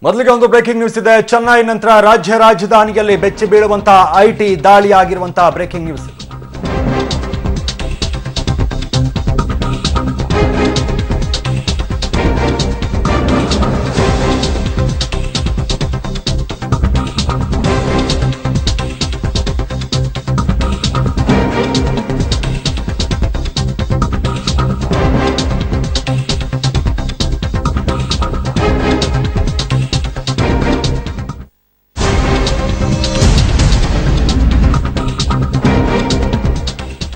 ಮೊದಲಿಗೆ ಒಂದು breaking news ಇದೆ. ಚೆನ್ನೈ ನಂತರ ರಾಜ್ಯ ರಾಜಧಾನಿಯಲ್ಲಿ ಬೆಚ್ಚಿ ಬೀಳುವಂತಹ ಐಟಿ ದಾಳಿ ಆಗಿರುವಂತಹ ಬ್ರೇಕಿಂಗ್ ನ್ಯೂಸ್.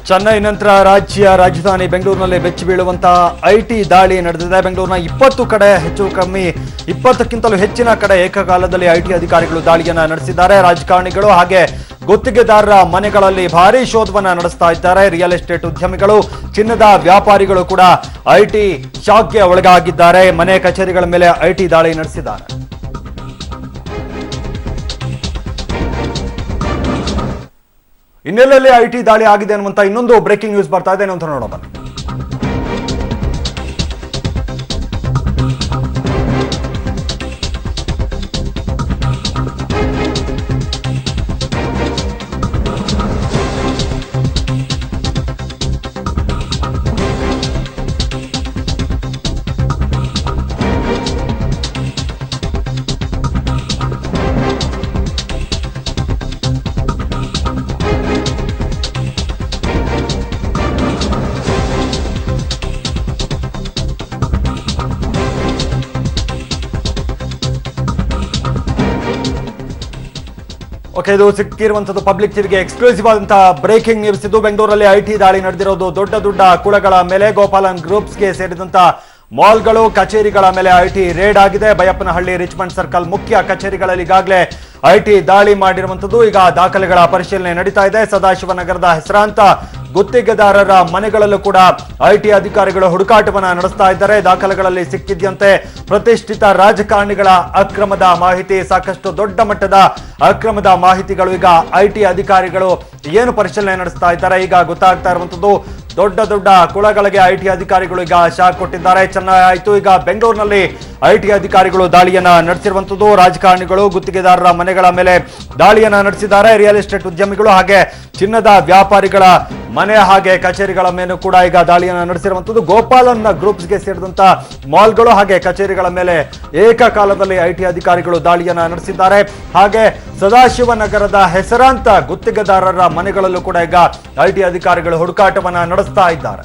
ಚೆನ್ನೈ ನಂತರ ರಾಜ್ಯ ರಾಜಧಾನಿ ಬೆಂಗಳೂರಿನಲ್ಲಿ ಬೆಚ್ಚಿ ಬೀಳುವಂತಹ ಐಟಿ ದಾಳಿ ನಡೆದಿದೆ. ಬೆಂಗಳೂರಿನ 20 ಕಡೆ ಹೆಚ್ಚು ಕಮ್ಮಿ 20ಕ್ಕಿಂತಲೂ ಹೆಚ್ಚಿನ ಕಡೆ ಏಕಕಾಲದಲ್ಲಿ ಐಟಿ ಅಧಿಕಾರಿಗಳು ದಾಳಿಯನ್ನ ನಡೆಸಿದ್ದಾರೆ. ರಾಜಕಾರಣಿಗಳು ಹಾಗೆ ಗುತ್ತಿಗೆದಾರರ ಮನೆಗಳಲ್ಲಿ ಭಾರೀ ಶೋಧವನ್ನ ನಡೆಸ್ತಾ ಇದ್ದಾರೆ. ರಿಯಲ್ ಎಸ್ಟೇಟ್ ಉದ್ಯಮಿಗಳು, ಚಿನ್ನದ ವ್ಯಾಪಾರಿಗಳು ಕೂಡ ಐಟಿ ಶಾಕ್ಗೆ ಒಳಗಾಗಿದ್ದಾರೆ. ಮನೆ ಕಚೇರಿಗಳ ಮೇಲೆ ಐಟಿ ದಾಳಿ ನಡೆಸಿದ್ದಾರೆ. ಹಿನ್ನೆಲೆಯಲ್ಲಿ ಐಟಿ ದಾಳಿ ಆಗಿದೆ ಅನ್ನುವಂತ ಇನ್ನೊಂದು ಬ್ರೇಕಿಂಗ್ ನ್ಯೂಸ್ ಬರ್ತಾ ಇದೆ ಅಂತ ನೋಡೋಣ. ಓಕೆ, ಇದು ಸಿಕ್ಕಿರುವಂತದ್ದು ಪಬ್ಲಿಕ್ ಟಿವಿಗೆ ಎಕ್ಸ್ಕ್ಲೂಸಿವ್ ಆದಂತಹ ಬ್ರೇಕಿಂಗ್ ನ್ಯೂಸ್. ಇದು ಬೆಂಗಳೂರಲ್ಲಿ ಐಟಿ ದಾಳಿ ನಡೆದಿರೋದು. ದೊಡ್ಡ ದೊಡ್ಡ ಕುಳಗಳ ಮೇಲೆ, ಗೋಪಾಲನ್ ಗ್ರೂಪ್ಸ್ಗೆ ಸೇರಿದಂತ ಮಾಲ್ಗಳು, ಕಚೇರಿಗಳ ಮೇಲೆ ಐಟಿ ರೇಡ್ ಆಗಿದೆ. ಬೈಯಪ್ಪನಹಳ್ಳಿ, ರಿಚ್ಮಂಡ್ ಸರ್ಕಲ್ ಮುಖ್ಯ ಕಚೇರಿಗಳಲ್ಲಿ ಈಗಾಗಲೇ ಐಟಿ ದಾಳಿ ಮಾಡಿರುವಂತದ್ದು. ಈಗ ದಾಖಲೆಗಳ ಪರಿಶೀಲನೆ ನಡೀತಾ ಇದೆ. ಸದಾಶಿವನಗರದ ಹೆಸರಾಂತ ಗುತ್ತಿಗೆದಾರರ ಮನೆಗಳಲ್ಲೂ ಕೂಡ ಐಟಿ ಅಧಿಕಾರಿಗಳು ಹುಡುಕಾಟವನ್ನ ನಡೆಸ್ತಾ ಇದ್ದಾರೆ. ದಾಖಲೆಗಳಲ್ಲಿ ಸಿಕ್ಕಿದ್ಯಂತೆ ಪ್ರತಿಷ್ಠಿತ ರಾಜಕಾರಣಿಗಳ ಅಕ್ರಮದ ಮಾಹಿತಿ, ಸಾಕಷ್ಟು ದೊಡ್ಡ ಮಟ್ಟದ ಅಕ್ರಮದ ಮಾಹಿತಿಗಳು ಈಗ ಐಟಿ ಅಧಿಕಾರಿಗಳು ಏನು ಪರಿಶೀಲನೆ ನಡೆಸ್ತಾ ಇದ್ದಾರೆ ಈಗ ಗೊತ್ತಾಗ್ತಾ ಇರುವಂತದ್ದು. ದೊಡ್ಡ ದೊಡ್ಡ ಕುಳಗಳಿಗೆ ಐಟಿ ಅಧಿಕಾರಿಗಳು ಈಗ ಶಾಕ್ ಕೊಟ್ಟಿದ್ದಾರೆ. ಚೆನ್ನೈ ಆಯ್ತು, ಈಗ ಬೆಂಗಳೂರಿನಲ್ಲಿ ಐಟಿ ಅಧಿಕಾರಿಗಳು ದಾಳಿಯನ್ನ ನಡೆಸಿರುವಂತದ್ದು. ರಾಜಕಾರಣಿಗಳು, ಗುತ್ತಿಗೆದಾರರ ಮನೆಗಳ ಮೇಲೆ ದಾಳಿಯನ್ನ ನಡೆಸಿದ್ದಾರೆ. ರಿಯಲ್ ಎಸ್ಟೇಟ್ ಉದ್ಯಮಿಗಳು ಹಾಗೆ ಚಿನ್ನದ ವ್ಯಾಪಾರಿಗಳ ಮನೆ ಹಾಗೆ ಕಚೇರಿಗಳ ಮೇಲೂ ಕೂಡ ಈಗ ದಾಳಿಯನ್ನ ನಡೆಸಿರುವಂತದ್ದು. ಗೋಪಾಲನ್ ಗ್ರೂಪ್ಸ್ಗೆ ಸೇರಿದಂತ ಮಾಲ್ಗಳು ಹಾಗೆ ಕಚೇರಿಗಳ ಮೇಲೆ ಏಕಕಾಲದಲ್ಲಿ ಐಟಿ ಅಧಿಕಾರಿಗಳು ದಾಳಿಯನ್ನ ನಡೆಸಿದ್ದಾರೆ. ಹಾಗೆ ಸದಾಶಿವನಗರದ ಹೆಸರಾಂತ ಗುತ್ತಿಗೆದಾರರ ಮನೆಗಳಲ್ಲೂ ಕೂಡ ಈಗ ಐಟಿ ಅಧಿಕಾರಿಗಳು ಹುಡುಕಾಟವನ್ನ ನಡೆಸ್ತಾ ಇದ್ದಾರೆ.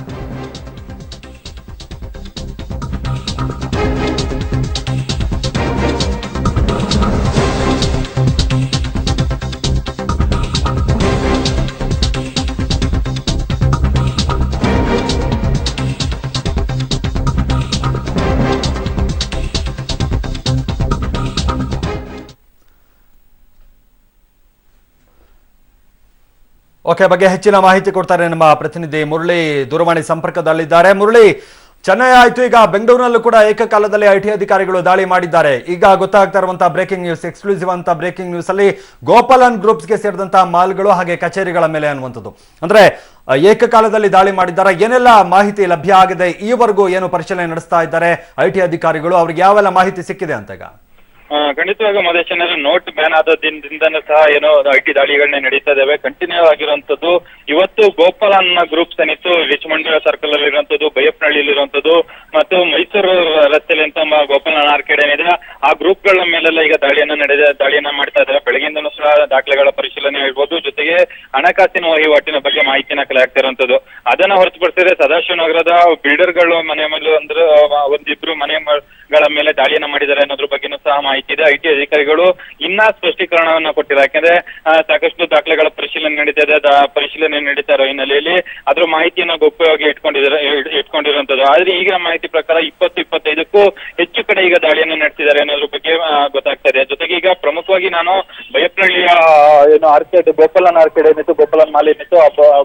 ಓಕೆ, ಬಗ್ಗೆ ಹೆಚ್ಚಿನ ಮಾಹಿತಿ ಕೊಡ್ತಾರೆ ನಮ್ಮ ಪ್ರತಿನಿಧಿ ಮುರಳಿ, ದೂರವಾಣಿ ಸಂಪರ್ಕದಲ್ಲಿದ್ದಾರೆ. ಮುರಳಿ, ಚೆನ್ನೈ ಆಯ್ತು, ಈಗ ಬೆಂಗಳೂರಿನಲ್ಲೂ ಕೂಡ ಏಕಕಾಲದಲ್ಲಿ ಐಟಿ ಅಧಿಕಾರಿಗಳು ದಾಳಿ ಮಾಡಿದ್ದಾರೆ. ಈಗ ಗೊತ್ತಾಗ್ತಾ ಇರುವಂತಹ ಬ್ರೇಕಿಂಗ್ ನ್ಯೂಸ್, ಎಕ್ಸ್ಕ್ಲೂಸಿವ್ ಅಂತ ಬ್ರೇಕಿಂಗ್ ನ್ಯೂಸ್ ಅಲ್ಲಿ ಗೋಪಾಲನ್ ಗ್ರೂಪ್ಸ್ಗೆ ಸೇರಿದಂತಹ ಮಾಲ್ಗಳು ಹಾಗೆ ಕಚೇರಿಗಳ ಮೇಲೆ ಅನ್ನುವಂಥದ್ದು. ಅಂದ್ರೆ ಏಕಕಾಲದಲ್ಲಿ ದಾಳಿ ಮಾಡಿದ್ದಾರೆ. ಏನೆಲ್ಲ ಮಾಹಿತಿ ಲಭ್ಯ ಆಗಿದೆ ಈವರೆಗೂ, ಏನು ಪರಿಶೀಲನೆ ನಡೆಸ್ತಾ ಇದ್ದಾರೆ ಐಟಿ ಅಧಿಕಾರಿಗಳು, ಅವ್ರಿಗೆ ಯಾವೆಲ್ಲ ಮಾಹಿತಿ ಸಿಕ್ಕಿದೆ ಅಂತ ಈಗ? ಖಂಡಿತವಾಗಿ ಮಹದೇಶ್, ನೋಟ್ ಬ್ಯಾನ್ ಆದ ದಿನದಿಂದನೂ ಸಹ ಏನೋ ಐಟಿ ದಾಳಿಗಳನ್ನೇ ನಡೀತಾ ಇದಾವೆ. ಕಂಟಿನ್ಯೂ ಆಗಿರುವಂತದ್ದು. ಇವತ್ತು ಗೋಪಾಲನ್ ಗ್ರೂಪ್ಸ್ ಏನಿತ್ತು ರಿಚ್ಮಂಡ್ ಸರ್ಕಲ್ ಅಲ್ಲಿ ಇರುವಂತದ್ದು, ಬೈಯಪ್ಪನಹಳ್ಳಿಯಲ್ಲಿ ಇರುವಂತದ್ದು ಮತ್ತು ಮೈಸೂರು ರಸ್ತೆಯಲ್ಲಿ ಅಂತ ಗೋಪಾಲನ್ ಆರ್ಕೇಡ್ ಏನಿದೆ ಆ ಗ್ರೂಪ್ ಗಳ ಮೇಲೆಲ್ಲ ಈಗ ದಾಳಿಯನ್ನ ಮಾಡ್ತಾ ಇದ್ದಾರೆ. ಬೆಳಗ್ಗೆಯಿಂದನೂ ಸಹ ದಾಖಲೆಗಳ ಪರಿಶೀಲನೆ ಇರ್ಬೋದು, ಜೊತೆಗೆ ಹಣಕಾಸಿನ ವಹಿವಾಟಿನ ಬಗ್ಗೆ ಮಾಹಿತಿನ ಕಲೆ ಆಗ್ತಾ ಇರುವಂತದ್ದು. ಅದನ್ನ ಹೊರತುಪಡಿಸಿದ್ರೆ ಸದಾಶಿವನಗರದ ಬಿಲ್ಡರ್ಗಳು ಮನೆ ಮೇಲೆ ಅಂದ್ರೆ ಒಂದಿಬ್ರು ಮನೆಗಳ ಮೇಲೆ ದಾಳಿಯನ್ನ ಮಾಡಿದ್ದಾರೆ ಅನ್ನೋದ್ರ ಬಗ್ಗೆನೂ ಸಹ ಮಾಹಿತಿ ಇದೆ. ಐಟಿ ಅಧಿಕಾರಿಗಳು ಇನ್ನ ಸ್ಪಷ್ಟೀಕರಣವನ್ನ ಕೊಟ್ಟಿಲ್ಲ. ಯಾಕಂದ್ರೆ ಸಾಕಷ್ಟು ದಾಖಲೆಗಳ ಪರಿಶೀಲನೆ ನಡೀತಾ ಇದೆ. ಪರಿಶೀಲನೆ ನಡೀತಾ ಇರೋ ಹಿನ್ನೆಲೆಯಲ್ಲಿ ಅದ್ರ ಮಾಹಿತಿಯನ್ನ ಗೌಪ್ಯವಾಗಿ ಇಟ್ಕೊಂಡಿರುವಂತದ್ದು. ಆದ್ರೆ ಈಗಿನ ಮಾಹಿತಿ ಪ್ರಕಾರ 20-25ಕ್ಕೂ ಹೆಚ್ಚು ಕಡೆ ಈಗ ದಾಳಿಯನ್ನು ನಡೆಸಿದ್ದಾರೆ ಅನ್ನೋದ್ರ ಬಗ್ಗೆ ಗೊತ್ತಾಗ್ತಾ ಇದೆ. ಜೊತೆಗೆ ಈಗ ಪ್ರಮುಖವಾಗಿ ನಾನು ಬೈಯಪ್ಪನಹಳ್ಳಿಯ ಏನು ಆರ್ಕೇಡ್, ಗೋಪಾಲನ್ ಆರ್ಕೇಡ್ ಏನಿತ್ತು, ಗೋಪಾಲನ್ ಮಾಲ್ ಏನಿತ್ತು,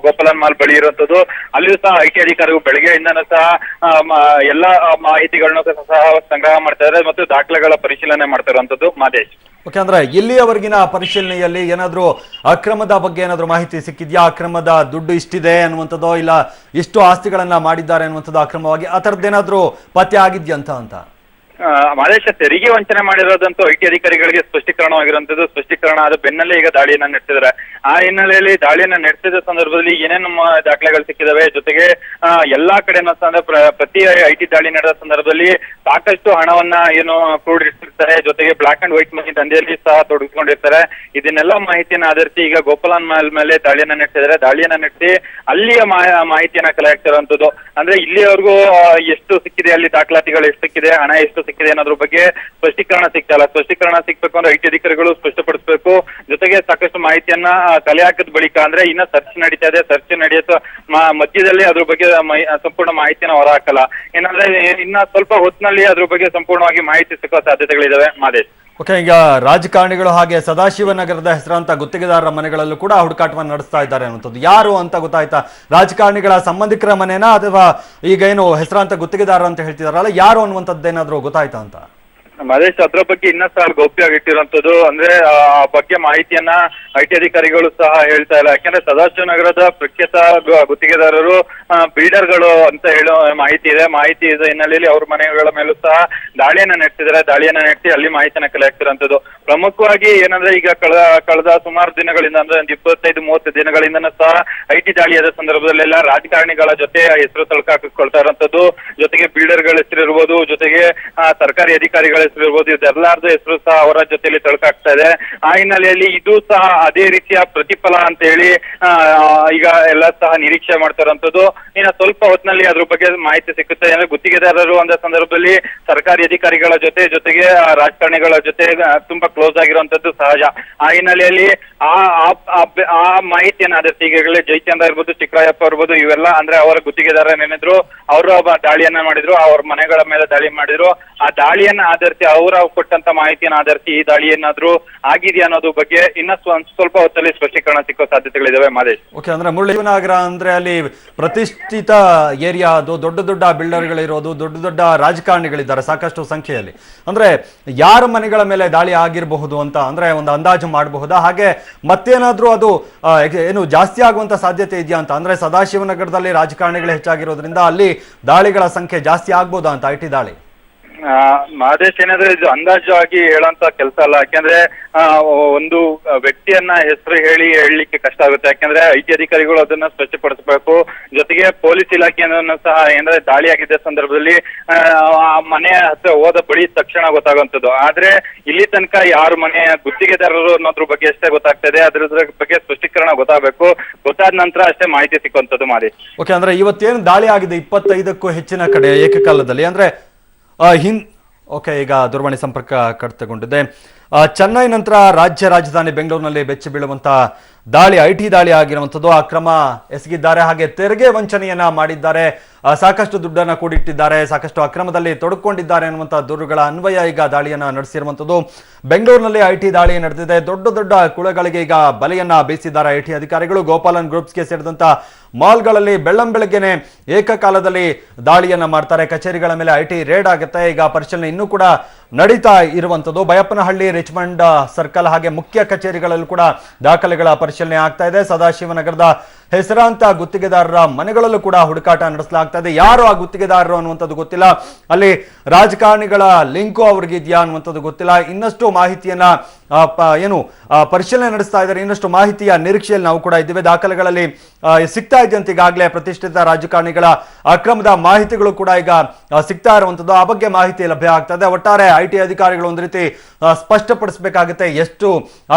ಗೋಪಾಲನ್ ಮಾಲ್ ಬಳಿ ಇರುವಂತದ್ದು, ಅಲ್ಲಿಯೂ ಸಹ ಐಟಿ ಅಧಿಕಾರಿಗಳು ಬೆಳಗ್ಗೆಯಿಂದನೂ ಸಹ ಎಲ್ಲಾ ಮಾಹಿತಿಗಳನ್ನ ಸಹ ಸಂಗ್ರಹ ಮಾಡ್ತಾ ಇದ್ದಾರೆ ಮತ್ತು ದಾಖಲೆಗಳ ಪರಿಶೀಲನೆ ಮಾಡ್ತಾ ಇರುವಂತದ್ದು. ಮಾದೇಶ್, ಓಕೆ, ಅಂದ್ರೆ ಇಲ್ಲಿಯವರೆಗಿನ ಪರಿಶೀಲನೆಯಲ್ಲಿ ಏನಾದ್ರೂ ಅಕ್ರಮದ ಬಗ್ಗೆ ಏನಾದ್ರೂ ಮಾಹಿತಿ ಸಿಕ್ಕಿದ್ಯಾ? ಅಕ್ರಮದ ದುಡ್ಡು ಇಷ್ಟಿದೆ ಅನ್ನುವಂಥದ್ದು, ಇಲ್ಲ ಇಷ್ಟು ಆಸ್ತಿಗಳನ್ನ ಮಾಡಿದ್ದಾರೆ ಅನ್ನುವಂಥದ್ದು ಅಕ್ರಮವಾಗಿ, ಆ ಥರದ್ದೇನಾದ್ರೂ ಪತ್ತೆ ಆಗಿದ್ಯಂತ ಅಂತ? ಮಾದೇಶ ತೆರಿಗೆ ವಂಚನೆ ಮಾಡಿರೋದಂತೂ ಐಟಿ ಅಧಿಕಾರಿಗಳಿಗೆ ಸ್ಪಷ್ಟೀಕರಣವಾಗಿರುವಂತದ್ದು. ಸ್ಪಷ್ಟೀಕರಣ ಆದ ಬೆನ್ನಲ್ಲೇ ಈಗ ದಾಳಿಯನ್ನ ನಡೆಸಿದ್ದಾರೆ. ಆ ಹಿನ್ನೆಲೆಯಲ್ಲಿ ದಾಳಿಯನ್ನ ನಡೆಸಿದ ಸಂದರ್ಭದಲ್ಲಿ ಏನೇನು ದಾಖಲೆಗಳು ಸಿಕ್ಕಿದಾವೆ, ಜೊತೆಗೆ ಎಲ್ಲಾ ಕಡೆನೂ ಪ್ರತಿ ಐಟಿ ದಾಳಿ ನಡೆದ ಸಂದರ್ಭದಲ್ಲಿ ಸಾಕಷ್ಟು ಹಣವನ್ನ ಏನು ಕೂಡಿಟ್ಟಿರ್ತಾರೆ, ಜೊತೆಗೆ ಬ್ಲಾಕ್ ಅಂಡ್ ವೈಟ್ ಮನಿ ದಂಧೆಯಲ್ಲಿ ಸಹ ತೊಡಗಿಸಿಕೊಂಡಿರ್ತಾರೆ. ಇದನ್ನೆಲ್ಲ ಮಾಹಿತಿಯನ್ನ ಆಧರಿಸಿ ಈಗ ಗೋಪಾಲನ್ ಮಾಲ್ ಮೇಲೆ ದಾಳಿಯನ್ನ ನಡೆಸಿದ್ದಾರೆ. ದಾಳಿಯನ್ನ ನಡೆಸಿ ಅಲ್ಲಿಯ ಮಾಹಿತಿಯನ್ನ ಕಲೆ ಹಾಕ್ತಿರುವಂತದ್ದು. ಅಂದ್ರೆ ಇಲ್ಲಿವರೆಗೂ ಎಷ್ಟು ಸಿಕ್ಕಿದೆ, ಅಲ್ಲಿ ದಾಖಲಾತಿಗಳು ಎಷ್ಟು ಸಿಕ್ಕಿದೆ, ಹಣ ಎಷ್ಟು ಸಿಕ್ಕಿದೆ ಅನ್ನೋದ್ರ ಬಗ್ಗೆ ಸ್ಪಷ್ಟೀಕರಣ ಸಿಗ್ತಾ ಇಲ್ಲ. ಸ್ಪಷ್ಟೀಕರಣ ಸಿಗ್ಬೇಕು ಅಂದ್ರೆ ಐಟಿ ಅಧಿಕಾರಿಗಳು ಸ್ಪಷ್ಟಪಡಿಸಬೇಕು. ಜೊತೆಗೆ ಸಾಕಷ್ಟು ಮಾಹಿತಿಯನ್ನ ಕಲೆ ಹಾಕಿದ ಬಳಿಕ ಅಂದ್ರೆ ಇನ್ನ ಸರ್ಚ್ ನಡೀತಾ ಇದೆ. ಸರ್ಚ್ ನಡೆಯುತ್ತ ಮಧ್ಯದಲ್ಲಿ ಅದ್ರ ಬಗ್ಗೆ ಸಂಪೂರ್ಣ ಮಾಹಿತಿಯನ್ನ ಹೊರ ಹಾಕಲ್ಲ. ಏನಂದ್ರೆ ಇನ್ನ ಸ್ವಲ್ಪ ಹೊತ್ತಿನಲ್ಲಿ ಅದ್ರ ಬಗ್ಗೆ ಸಂಪೂರ್ಣವಾಗಿ ಮಾಹಿತಿ ಸಿಕ್ಕೋ ಸಾಧ್ಯತೆಗಳಿದಾವೆ. ಮಾದೇಶ್, ಓಕೆ, ಈಗ ರಾಜಕಾರಣಿಗಳು ಹಾಗೆ ಸದಾಶಿವನಗರದ ಹೆಸರಾಂತ ಗುತ್ತಿಗೆದಾರರ ಮನೆಗಳಲ್ಲೂ ಕೂಡ ಹುಡುಕಾಟವನ್ನು ನಡೆಸ್ತಾ ಇದ್ದಾರೆ ಅನ್ನುವಂಥದ್ದು. ಯಾರು ಅಂತ ಗೊತ್ತಾಯ್ತಾ? ರಾಜಕಾರಣಿಗಳ ಸಂಬಂಧಿಕರ ಮನೆನಾ ಅಥವಾ ಈಗ ಏನು ಹೆಸರಾಂತ ಗುತ್ತಿಗೆದಾರ ಅಂತ ಹೇಳ್ತಿದಾರಲ್ಲ, ಯಾರು ಅನ್ನುವಂಥದ್ದೇನಾದ್ರೂ ಗೊತ್ತಾಯ್ತಾ ಅಂತ? ಮಹೇಶ್, ಅದ್ರ ಬಗ್ಗೆ ಇನ್ನೂ ಸಹ ಗೌಪ್ಯವಾಗಿ ಇಟ್ಟಿರುವಂತದ್ದು. ಅಂದ್ರೆ ಆ ಬಗ್ಗೆ ಮಾಹಿತಿಯನ್ನ ಐಟಿ ಅಧಿಕಾರಿಗಳು ಸಹ ಹೇಳ್ತಾ ಇಲ್ಲ. ಯಾಕಂದ್ರೆ ಸದಾಶಿವನಗರದ ಪ್ರಖ್ಯಾತ ಗುತ್ತಿಗೆದಾರರು ಬಿಲ್ಡರ್ಗಳು ಅಂತ ಹೇಳೋ ಮಾಹಿತಿ ಇದೆ. ಮಾಹಿತಿ ಇದೆ ಹಿನ್ನೆಲೆಯಲ್ಲಿ ಅವ್ರ ಮನೆಗಳ ಮೇಲೂ ಸಹ ದಾಳಿಯನ್ನ ನಡೆಸಿದ್ದಾರೆ. ದಾಳಿಯನ್ನ ನಡೆಸಿ ಅಲ್ಲಿ ಮಾಹಿತಿಯನ್ನ ಕಲೆ ಹಾಕ್ತಿರುವಂತದ್ದು. ಪ್ರಮುಖವಾಗಿ ಏನಂದ್ರೆ ಈಗ ಕಳೆದ ಸುಮಾರು ದಿನಗಳಿಂದ ಅಂದ್ರೆ ಒಂದು 25-30 ದಿನಗಳಿಂದ ಸಹ ಐಟಿ ದಾಳಿಯಾದ ಸಂದರ್ಭದಲ್ಲೆಲ್ಲ ರಾಜಕಾರಣಿಗಳ ಜೊತೆ ಹೆಸರು ತಳ್ಕಾಕೊಳ್ತಾ ಇರುವಂತದ್ದು. ಜೊತೆಗೆ ಬಿಲ್ಡರ್ಗಳ ಹೆಸರು ಇರ್ಬೋದು, ಜೊತೆಗೆ ಸರ್ಕಾರಿ ಅಧಿಕಾರಿಗಳ ಹೆಸರು ಇರ್ಬೋದು, ಇದೆಲ್ಲಾರ್ದು ಹೆಸರು ಸಹ ಅವರ ಜೊತೆಯಲ್ಲಿ ತಳ್ಕಾಗ್ತಾ ಇದೆ. ಆ ಹಿನ್ನೆಲೆಯಲ್ಲಿ ಇದು ಸಹ ಅದೇ ರೀತಿಯ ಪ್ರತಿಫಲ ಅಂತ ಹೇಳಿ ಈಗ ಎಲ್ಲ ಸಹ ನಿರೀಕ್ಷೆ ಮಾಡ್ತಾ ಇರುವಂತದ್ದು. ಇನ್ನು ಸ್ವಲ್ಪ ಹೊತ್ತಿನಲ್ಲಿ ಅದ್ರ ಬಗ್ಗೆ ಮಾಹಿತಿ ಸಿಗುತ್ತೆ. ಅಂದ್ರೆ ಗುತ್ತಿಗೆದಾರರು ಅಂದ ಸಂದರ್ಭದಲ್ಲಿ ಸರ್ಕಾರಿ ಅಧಿಕಾರಿಗಳ ಜೊತೆಗೆ ರಾಜಕಾರಣಿಗಳ ಜೊತೆ ತುಂಬಾ ಕ್ಲೋಸ್ ಆಗಿರುವಂತದ್ದು ಸಹಜ. ಆ ಹಿನ್ನೆಲೆಯಲ್ಲಿ ಆ ಮಾಹಿತಿಯನ್ನ ಆಧರಿಸಿ ಈಗಾಗಲೇ ಜಯಚಂದ್ರ ಇರ್ಬೋದು, ಚಿಕ್ಕರಾಯಪ್ಪ ಇರ್ಬೋದು, ಇವೆಲ್ಲ ಅಂದ್ರೆ ಅವರ ಗುತ್ತಿಗೆದಾರ ಏನಿದ್ರು ಅವರು ದಾಳಿಯನ್ನ ಮಾಡಿದ್ರು, ಅವ್ರ ಮನೆಗಳ ಮೇಲೆ ದಾಳಿ ಮಾಡಿದ್ರು. ಆ ದಾಳಿಯನ್ನ ಆಧರಿಸಿ ಅವರ ಕೊಟ್ಟಂತ ಮಾಹಿತಿಯನ್ನ ಆಧರಿಸಿ ಈ ದಾಳಿ ಏನಾದ್ರು ಆಗಿದೆಯಾ ಅನ್ನೋದು ಬಗ್ಗೆ ಇನ್ನ ಸ್ವಲ್ಪ ಹೊತ್ತಲ್ಲಿ ಸ್ಪಷ್ಟೀಕರಣ ಸಿಕ್ಕೋ ಸಾಧ್ಯತೆಗಳಿದಾವೆ. ಮಾದೇಶ್, ಓಕೆ, ಅಂದ್ರೆ ಮುರಳೀನಗರ ಅಂದ್ರೆ ಅಲ್ಲಿ ಪ್ರತಿಷ್ಠಿತ ಏರಿಯಾ, ಅದು ದೊಡ್ಡ ದೊಡ್ಡ ಬಿಲ್ಡರ್ಗಳಿರೋದು, ದೊಡ್ಡ ದೊಡ್ಡ ರಾಜಕಾರಣಿಗಳಿದ್ದಾರೆ ಸಾಕಷ್ಟು ಸಂಖ್ಯೆಯಲ್ಲಿ. ಅಂದ್ರೆ ಯಾರ ಮನೆಗಳ ಮೇಲೆ ದಾಳಿ ಆಗಿರಬಹುದು ಅಂತ ಅಂದ್ರೆ ಒಂದು ಅಂದಾಜು ಮಾಡಬಹುದಾ? ಹಾಗೆ ಮತ್ತೇನಾದ್ರೂ ಅದು ಏನು ಜಾಸ್ತಿ ಆಗುವಂತ ಸಾಧ್ಯತೆ ಇದೆಯಾ ಅಂತ? ಅಂದ್ರೆ ಸದಾಶಿವನಗರದಲ್ಲಿ ರಾಜಕಾರಣಿಗಳು ಹೆಚ್ಚಾಗಿರೋದ್ರಿಂದ ಅಲ್ಲಿ ದಾಳಿಗಳ ಸಂಖ್ಯೆ ಜಾಸ್ತಿ ಆಗ್ಬೋದಾ ಅಂತ ಐಟಿ ದಾಳಿ? ಮಹದೇಶ್, ಏನಾದ್ರೆ ಇದು ಅಂದಾಜು ಆಗಿ ಹೇಳೋಂತ ಕೆಲಸ ಅಲ್ಲ. ಯಾಕೆಂದ್ರೆ ಒಂದು ವ್ಯಕ್ತಿಯನ್ನ ಹೆಸರು ಹೇಳಲಿಕ್ಕೆ ಕಷ್ಟ ಆಗುತ್ತೆ. ಯಾಕೆಂದ್ರೆ ಐಟಿ ಅಧಿಕಾರಿಗಳು ಅದನ್ನ ಸ್ಪಷ್ಟಪಡಿಸಬೇಕು. ಜೊತೆಗೆ ಪೊಲೀಸ್ ಇಲಾಖೆಯನ್ನು ಸಹ ಏನಾದ್ರೆ ದಾಳಿ ಆಗಿದ್ದ ಸಂದರ್ಭದಲ್ಲಿ ಆ ಮನೆ ಹತ್ರ ಹೋದ ಬಳಿ ತಕ್ಷಣ ಗೊತ್ತಾಗುವಂಥದ್ದು. ಆದ್ರೆ ಇಲ್ಲಿ ತನಕ ಯಾರು ಮನೆಯ ಗುತ್ತಿಗೆದಾರರು ಅನ್ನೋದ್ರ ಬಗ್ಗೆ ಅಷ್ಟೇ ಗೊತ್ತಾಗ್ತಾ ಇದೆ. ಅದ್ರ ಬಗ್ಗೆ ಸ್ಪಷ್ಟೀಕರಣ ಗೊತ್ತಾಗಬೇಕು. ಗೊತ್ತಾದ ನಂತರ ಅಷ್ಟೇ ಮಾಹಿತಿ ಸಿಕ್ಕುವಂಥದ್ದು. ಮಾಡಿ ಓಕೆ, ಅಂದ್ರೆ ಇವತ್ತೇನು ದಾಳಿ ಆಗಿದೆ 25ಕ್ಕೂ ಹೆಚ್ಚಿನ ಕಡೆ ಏಕಕಾಲದಲ್ಲಿ, ಅಂದ್ರೆ ಓಕೆ, ಈಗ ದೂರವಾಣಿ ಸಂಪರ್ಕ ಕಡಿತಗೊಂಡಿದೆ. ಚೆನ್ನೈ ನಂತರ ರಾಜ್ಯ ರಾಜಧಾನಿ ಬೆಂಗಳೂರಿನಲ್ಲಿ ಬೆಚ್ಚಿ ಬೀಳುವಂತ ದಾಳಿ, ಐಟಿ ದಾಳಿ ಆಗಿರುವಂಥದ್ದು. ಅಕ್ರಮ ಎಸಗಿದ್ದಾರೆ, ಹಾಗೆ ತೆರಿಗೆ ವಂಚನೆಯನ್ನ ಮಾಡಿದ್ದಾರೆ, ಸಾಕಷ್ಟು ದುಡ್ಡನ್ನ ಕೂಡಿಟ್ಟಿದ್ದಾರೆ, ಸಾಕಷ್ಟು ಅಕ್ರಮದಲ್ಲಿ ತೊಡಕೊಂಡಿದ್ದಾರೆ ಅನ್ನುವಂಥ ದೂರುಗಳ ಅನ್ವಯ ಈಗ ದಾಳಿಯನ್ನ ನಡೆಸಿರುವಂಥದ್ದು. ಬೆಂಗಳೂರಿನಲ್ಲಿ ಐಟಿ ದಾಳಿ ನಡೆದಿದೆ. ದೊಡ್ಡ ದೊಡ್ಡ ಕುಳಗಳಿಗೆ ಈಗ ಬಲೆಯನ್ನ ಬೀಸಿದ್ದಾರೆ ಐಟಿ ಅಧಿಕಾರಿಗಳು. ಗೋಪಾಲನ್ ಗ್ರೂಪ್ಸ್ಗೆ ಸೇರಿದಂತ ಮಾಲ್ಗಳಲ್ಲಿ ಬೆಳ್ಳಂಬೆಳಗ್ಗೆನೆ ಏಕಕಾಲದಲ್ಲಿ ದಾಳಿಯನ್ನ ಮಾಡ್ತಾರೆ. ಕಚೇರಿಗಳ ಮೇಲೆ ಐಟಿ ರೇಡ್ ಆಗುತ್ತೆ. ಈಗ ಪರಿಶೀಲನೆ ಇನ್ನೂ ಕೂಡ ನಡೀತಾ ಇರುವಂಥದ್ದು. ಬಯಪ್ಪನಹಳ್ಳಿ, ರಿಚ್ಮಂಡ್ ಸರ್ಕಲ್ ಹಾಗೆ ಮುಖ್ಯ ಕಚೇರಿಗಳಲ್ಲೂ ಕೂಡ ದಾಖಲೆಗಳ ಪರಿಶೀಲನೆ ಆಗ್ತಾ ಇದೆ. ಸದಾಶಿವನಗರದ ಹೆಸರಾಂತ ಗುತ್ತಿಗೆದಾರರ ಮನೆಗಳಲ್ಲೂ ಕೂಡ ಹುಡುಕಾಟ ನಡೆಸಲಾಗ್ತಾ ಇದೆ. ಯಾರು ಆ ಗುತ್ತಿಗೆದಾರರು ಅನ್ನುವಂಥದ್ದು ಗೊತ್ತಿಲ್ಲ. ಅಲ್ಲಿ ರಾಜಕಾರಣಿಗಳ ಲಿಂಕು ಅವ್ರಿಗಿದೆಯಾ ಅನ್ನುವಂಥದ್ದು ಗೊತ್ತಿಲ್ಲ. ಇನ್ನಷ್ಟು ಮಾಹಿತಿಯನ್ನ ಪರಿಶೀಲನೆ ನಡೆಸ್ತಾ ಇದ್ದಾರೆ. ಇನ್ನಷ್ಟು ಮಾಹಿತಿಯ ನಿರೀಕ್ಷೆಯಲ್ಲಿ ನಾವು ಕೂಡ ಇದ್ದೇವೆ. ದಾಖಲೆಗಳಲ್ಲಿ ಸಿಗ್ತಾ ಇದೆಯಂತ ಈಗಾಗಲೇ ಪ್ರತಿಷ್ಠಿತ ರಾಜಕಾರಣಿಗಳ ಅಕ್ರಮದ ಮಾಹಿತಿಗಳು ಕೂಡ ಈಗ ಸಿಗ್ತಾ ಇರುವಂಥದ್ದು. ಆ ಬಗ್ಗೆ ಮಾಹಿತಿ ಲಭ್ಯ ಆಗ್ತಾ ಇದೆ. ಒಟ್ಟಾರೆ ಐಟಿ ಅಧಿಕಾರಿಗಳು ಒಂದು ರೀತಿ ಸ್ಪಷ್ಟಪಡಿಸಬೇಕಾಗುತ್ತೆ ಎಷ್ಟು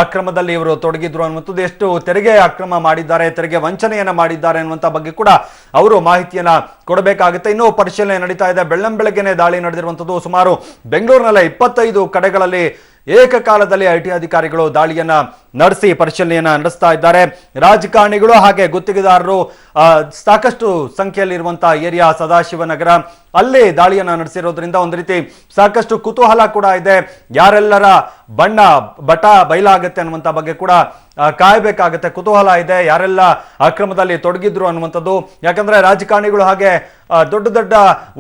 ಅಕ್ರಮದಲ್ಲಿ ಇವರು ತೊಡಗಿದ್ರು ಅನ್ನುವಂಥದ್ದು, ಎಷ್ಟು ತೆರಿಗೆ ಅಕ್ರಮ ಮಾಡಿದ್ದಾರೆ, ತೆರಿಗೆ ವಂಚನೆಯನ್ನ ಮಾಡಿದ್ದಾರೆ ಅನ್ನುವಂಥ ಬಗ್ಗೆ ಕೂಡ ಅವರು ಮಾಹಿತಿಯನ್ನ ಕೊಡಬೇಕಾಗುತ್ತೆ. ಇನ್ನೂ ಪರಿಶೀಲನೆ ನಡೀತಾ ಇದೆ. ಬೆಳ್ಳಂಬೆಳಗ್ಗೆನೆ ದಾಳಿ ನಡೆದಿರುವಂಥದ್ದು. ಸುಮಾರು ಬೆಂಗಳೂರಿನಲ್ಲೇ 25 ಕಡೆಗಳಲ್ಲಿ ಏಕಕಾಲದಲ್ಲಿ ಐಟಿ ಅಧಿಕಾರಿಗಳು ದಾಳಿಯನ್ನ ನಡೆಸಿ ಪರಿಶೀಲನೆಯನ್ನ ನಡೆಸ್ತಾ ಇದ್ದಾರೆ. ರಾಜಕಾರಣಿಗಳು ಹಾಗೆ ಗುತ್ತಿಗೆದಾರರು ಸಾಕಷ್ಟು ಸಂಖ್ಯೆಯಲ್ಲಿ ಇರುವಂತಹ ಏರಿಯಾ ಸದಾಶಿವನಗರ, ಅಲ್ಲಿ ದಾಳಿಯನ್ನ ನಡೆಸಿರೋದ್ರಿಂದ ಒಂದು ರೀತಿ ಸಾಕಷ್ಟು ಕುತೂಹಲ ಕೂಡ ಇದೆ. ಯಾರೆಲ್ಲರ ಬಟ ಬಯಲಾಗುತ್ತೆ ಅನ್ನುವಂಥ ಬಗ್ಗೆ ಕೂಡ ಕಾಯಬೇಕಾಗುತ್ತೆ. ಕುತೂಹಲ ಇದೆ, ಯಾರೆಲ್ಲ ಅಕ್ರಮದಲ್ಲಿ ತೊಡಗಿದ್ರು ಅನ್ನುವಂಥದ್ದು. ಯಾಕಂದ್ರೆ ರಾಜಕಾರಣಿಗಳು ಹಾಗೆ ದೊಡ್ಡ ದೊಡ್ಡ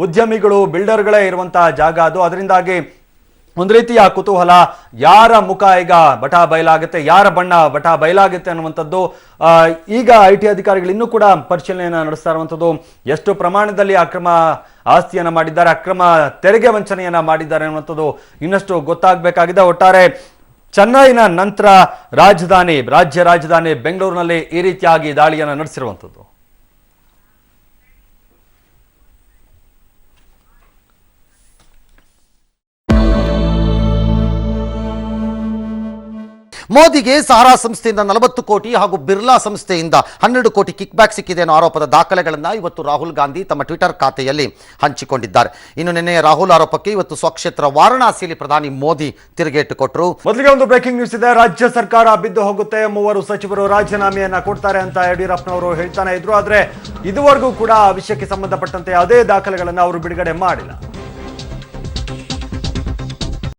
ಉದ್ಯಮಿಗಳು, ಬಿಲ್ಡರ್ಗಳೇ ಇರುವಂತಹ ಜಾಗ ಅದು. ಅದರಿಂದಾಗಿ ಒಂದು ರೀತಿಯ ಕುತೂಹಲ, ಯಾರ ಮುಖ ಈಗ ಬಟಾ ಬಯಲಾಗುತ್ತೆ, ಯಾರ ಬಣ್ಣ ಬಟಾ ಬಯಲಾಗುತ್ತೆ ಅನ್ನುವಂಥದ್ದು ಈಗ IT ಅಧಿಕಾರಿಗಳು ಇನ್ನೂ ಕೂಡ ಪರಿಶೀಲನೆಯನ್ನು ನಡೆಸ್ತಾ ಇರುವಂಥದ್ದು. ಎಷ್ಟು ಪ್ರಮಾಣದಲ್ಲಿ ಅಕ್ರಮ ಆಸ್ತಿಯನ್ನು ಮಾಡಿದ್ದಾರೆ, ಅಕ್ರಮ ತೆರಿಗೆ ವಂಚನೆಯನ್ನ ಮಾಡಿದ್ದಾರೆ ಅನ್ನುವಂಥದ್ದು ಇನ್ನಷ್ಟು ಗೊತ್ತಾಗಬೇಕಾಗಿದೆ. ಒಟ್ಟಾರೆ ಚೆನ್ನೈನ ನಂತರ ರಾಜ್ಯ ರಾಜಧಾನಿ ಬೆಂಗಳೂರಿನಲ್ಲಿ ಈ ರೀತಿಯಾಗಿ ದಾಳಿಯನ್ನು ನಡೆಸಿರುವಂಥದ್ದು. ಮೋದಿಗೆ ಸಹಾರಾ ಸಂಸ್ಥೆಯಿಂದ 40 ಕೋಟಿ ಹಾಗೂ ಬಿರ್ಲಾ ಸಂಸ್ಥೆಯಿಂದ 12 ಕೋಟಿ ಕಿಕ್ ಬ್ಯಾಕ್ ಸಿಕ್ಕಿದೆ ಅನ್ನೋ ಆರೋಪದ ದಾಖಲೆಗಳನ್ನು ಇವತ್ತು ರಾಹುಲ್ ಗಾಂಧಿ ತಮ್ಮ ಟ್ವಿಟರ್ ಖಾತೆಯಲ್ಲಿ ಹಂಚಿಕೊಂಡಿದ್ದಾರೆ. ಇನ್ನು ನಿನ್ನೆ ರಾಹುಲ್ ಆರೋಪಕ್ಕೆ ಇವತ್ತು ಸ್ವಕ್ಷೇತ್ರ ವಾರಣಾಸಿಯಲ್ಲಿ ಪ್ರಧಾನಿ ಮೋದಿ ತಿರುಗೇಟು ಕೊಟ್ಟರು. ಮೊದಲಿಗೆ ಒಂದು ಬ್ರೇಕಿಂಗ್ ನ್ಯೂಸ್ ಇದೆ. ರಾಜ್ಯ ಸರ್ಕಾರ ಬಿದ್ದು ಹೋಗುತ್ತೆ, 3 ಸಚಿವರು ರಾಜೀನಾಮೆಯನ್ನ ಕೊಡ್ತಾರೆ ಅಂತ ಯಡಿಯೂರಪ್ಪನವರು ಹೇಳ್ತಾನೆ ಇದ್ರು. ಆದ್ರೆ ಇದುವರೆಗೂ ಕೂಡ ಆ ವಿಷಯಕ್ಕೆ ಸಂಬಂಧಪಟ್ಟಂತೆ ಯಾವುದೇ ದಾಖಲೆಗಳನ್ನು ಅವರು ಬಿಡುಗಡೆ ಮಾಡಿಲ್ಲ.